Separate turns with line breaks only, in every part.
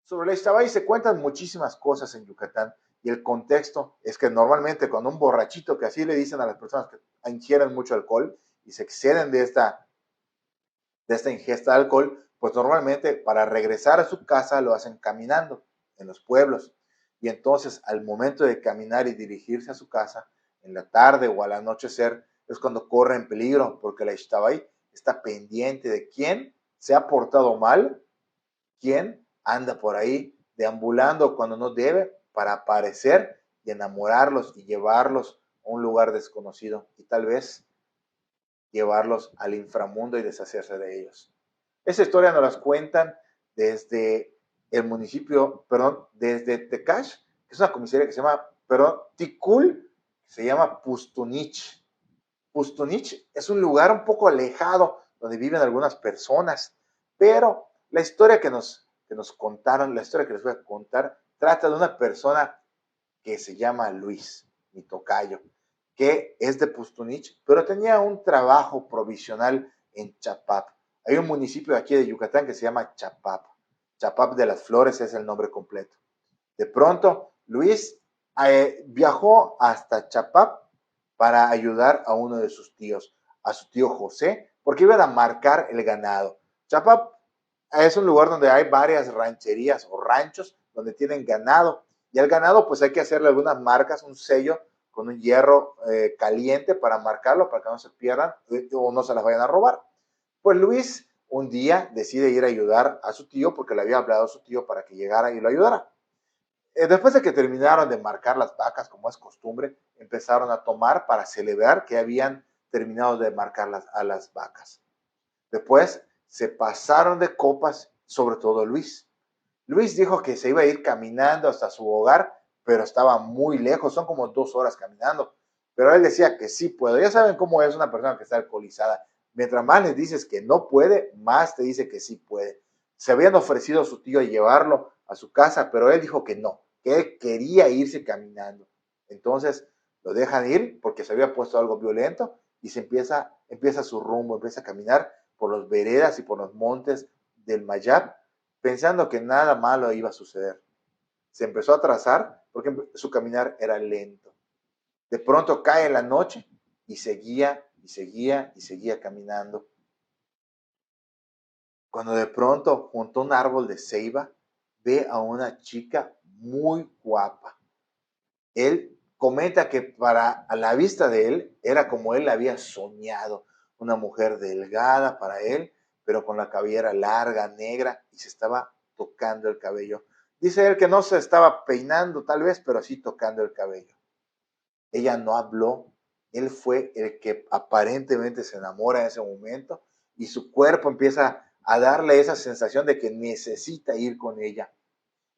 Sobre la Ixtabay se cuentan muchísimas cosas en Yucatán y el contexto es que normalmente cuando un borrachito, que así le dicen a las personas que ingieren mucho alcohol y se exceden de esta ingesta de alcohol, pues normalmente para regresar a su casa lo hacen caminando en los pueblos. Y entonces al momento de caminar y dirigirse a su casa, en la tarde o al anochecer, es cuando corre en peligro, porque la Ixtabay está pendiente de quién se ha portado mal, quién anda por ahí deambulando cuando no debe para aparecer y enamorarlos y llevarlos a un lugar desconocido y tal vez llevarlos al inframundo y deshacerse de ellos. Esa historia nos las cuentan desde el municipio, perdón, desde Tecash, que es una comisaría que se llama, perdón, Ticul, se llama Pustunich. Pustunich es un lugar un poco alejado donde viven algunas personas, pero la historia que nos contaron, la historia que les voy a contar, trata de una persona que se llama Luis, mi tocayo, que es de Pustunich, pero tenía un trabajo provisional en Chapap. Hay un municipio aquí de Yucatán que se llama Chapap. Chapap de las Flores es el nombre completo. De pronto, Luis viajó hasta Chapap para ayudar a uno de sus tíos, a su tío José, porque iban a marcar el ganado. Chapap es un lugar donde hay varias rancherías o ranchos donde tienen ganado. Y al ganado pues hay que hacerle algunas marcas, un sello con un hierro caliente para marcarlo, para que no se pierdan o no se las vayan a robar. Pues Luis un día decide ir a ayudar a su tío porque le había hablado a su tío para que llegara y lo ayudara. Después de que terminaron de marcar las vacas, como es costumbre, empezaron a tomar para celebrar que habían terminado de marcar a las vacas. Después se pasaron de copas, sobre todo Luis. Luis dijo que se iba a ir caminando hasta su hogar, pero estaba muy lejos, son como 2 horas caminando. Pero él decía que sí puedo. Ya saben cómo es una persona que está alcoholizada. Mientras más le dices que no puede, más te dice que sí puede. Se habían ofrecido a su tío a llevarlo a su casa, pero él dijo que no, que él quería irse caminando. Entonces lo dejan ir porque se había puesto algo violento y empieza su rumbo, empieza a caminar por las veredas y por los montes del Mayab, pensando que nada malo iba a suceder. Se empezó a trazar porque su caminar era lento. De pronto cae la noche y seguía y seguía y seguía caminando. Cuando de pronto, junto a un árbol de ceiba, ve a una chica muy guapa. Él comenta que para a la vista de él era como él había soñado, una mujer delgada para él, pero con la cabellera larga, negra, y se estaba tocando el cabello. Dice él que no se estaba peinando tal vez, pero sí tocando el cabello. Ella no habló, él fue el que aparentemente se enamora en ese momento y su cuerpo empieza a darle esa sensación de que necesita ir con ella.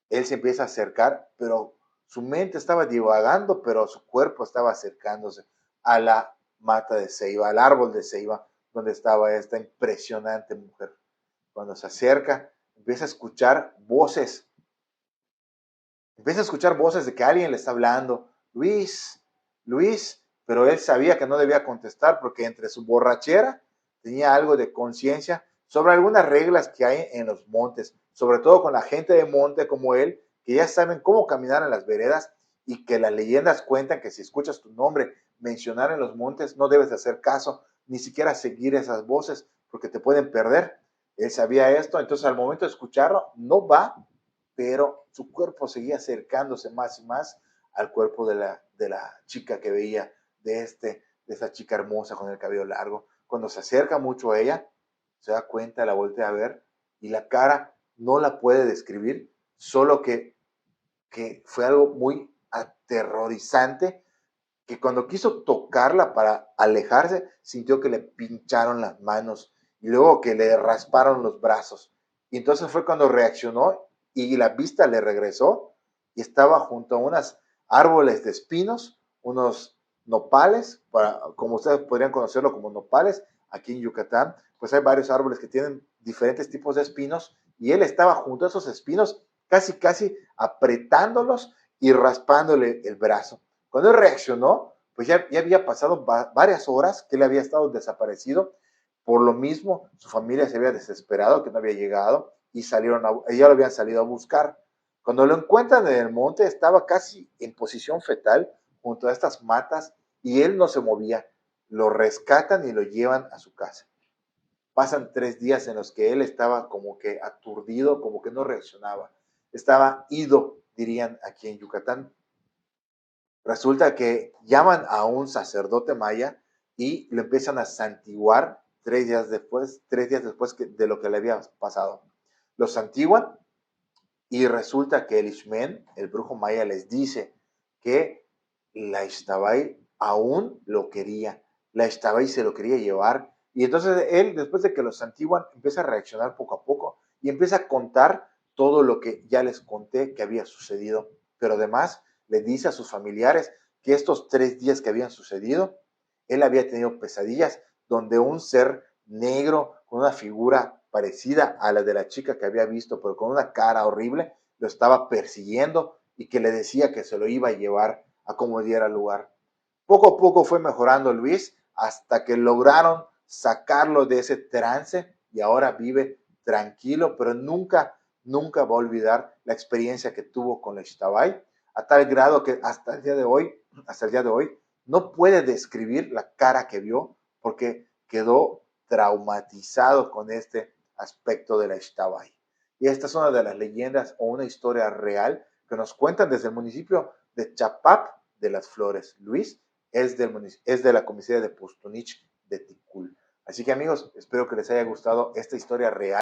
Él se empieza a acercar, pero su mente estaba divagando, pero su cuerpo estaba acercándose a la mata de ceiba, al árbol de ceiba, donde estaba esta impresionante mujer. Cuando se acerca, empieza a escuchar voces de que alguien le está hablando, Luis, Luis, pero él sabía que no debía contestar porque entre su borrachera tenía algo de conciencia sobre algunas reglas que hay en los montes, sobre todo con la gente de monte como él, que ya saben cómo caminar en las veredas y que las leyendas cuentan que si escuchas tu nombre mencionar en los montes no debes de hacer caso, ni siquiera seguir esas voces porque te pueden perder. Él sabía esto, entonces al momento de escucharlo no va, pero su cuerpo seguía acercándose más y más al cuerpo de la chica que veía, de esta chica hermosa con el cabello largo. Cuando se acerca mucho a ella, se da cuenta, la voltea a ver y la cara no la puede describir, solo que fue algo muy aterrorizante, que cuando quiso tocarla para alejarse, sintió que le pincharon las manos y luego que le rasparon los brazos. Y entonces fue cuando reaccionó y la vista le regresó y estaba junto a unos árboles de espinos, unos nopales, como ustedes podrían conocerlo como nopales, aquí en Yucatán, pues hay varios árboles que tienen diferentes tipos de espinos y él estaba junto a esos espinos, casi, casi apretándolos y raspándole el brazo. Cuando él reaccionó, pues ya había pasado varias horas que él había estado desaparecido. Por lo mismo, su familia se había desesperado que no había llegado y ya lo habían salido a buscar. Cuando lo encuentran en el monte, estaba casi en posición fetal junto a estas matas y él no se movía. Lo rescatan y lo llevan a su casa. Pasan 3 días en los que él estaba como que aturdido, como que no reaccionaba. Estaba ido, dirían aquí en Yucatán. Resulta que llaman a un sacerdote maya y lo empiezan a santiguar 3 días después de lo que le había pasado. Lo santiguan y resulta que el Ixmen, el brujo maya, les dice que la Ixtabay aún lo quería. La Ixtabay se lo quería llevar. Y entonces él, después de que lo santiguan, empieza a reaccionar poco a poco y empieza a contar todo lo que ya les conté que había sucedido. Pero además le dice a sus familiares que estos 3 días que habían sucedido, él había tenido pesadillas donde un ser negro con una figura parecida a la de la chica que había visto, pero con una cara horrible, lo estaba persiguiendo y que le decía que se lo iba a llevar a como diera lugar. Poco a poco fue mejorando Luis hasta que lograron sacarlo de ese trance y ahora vive tranquilo, pero nunca va a olvidar la experiencia que tuvo con la Ixtabay, a tal grado que hasta el día de hoy, no puede describir la cara que vio porque quedó traumatizado con este aspecto de la Ixtabay. Y esta es una de las leyendas o una historia real que nos cuentan desde el municipio de Chapap de las Flores. Luis es de la comisaría de Pustunich de Ticul. Así que amigos, espero que les haya gustado esta historia real.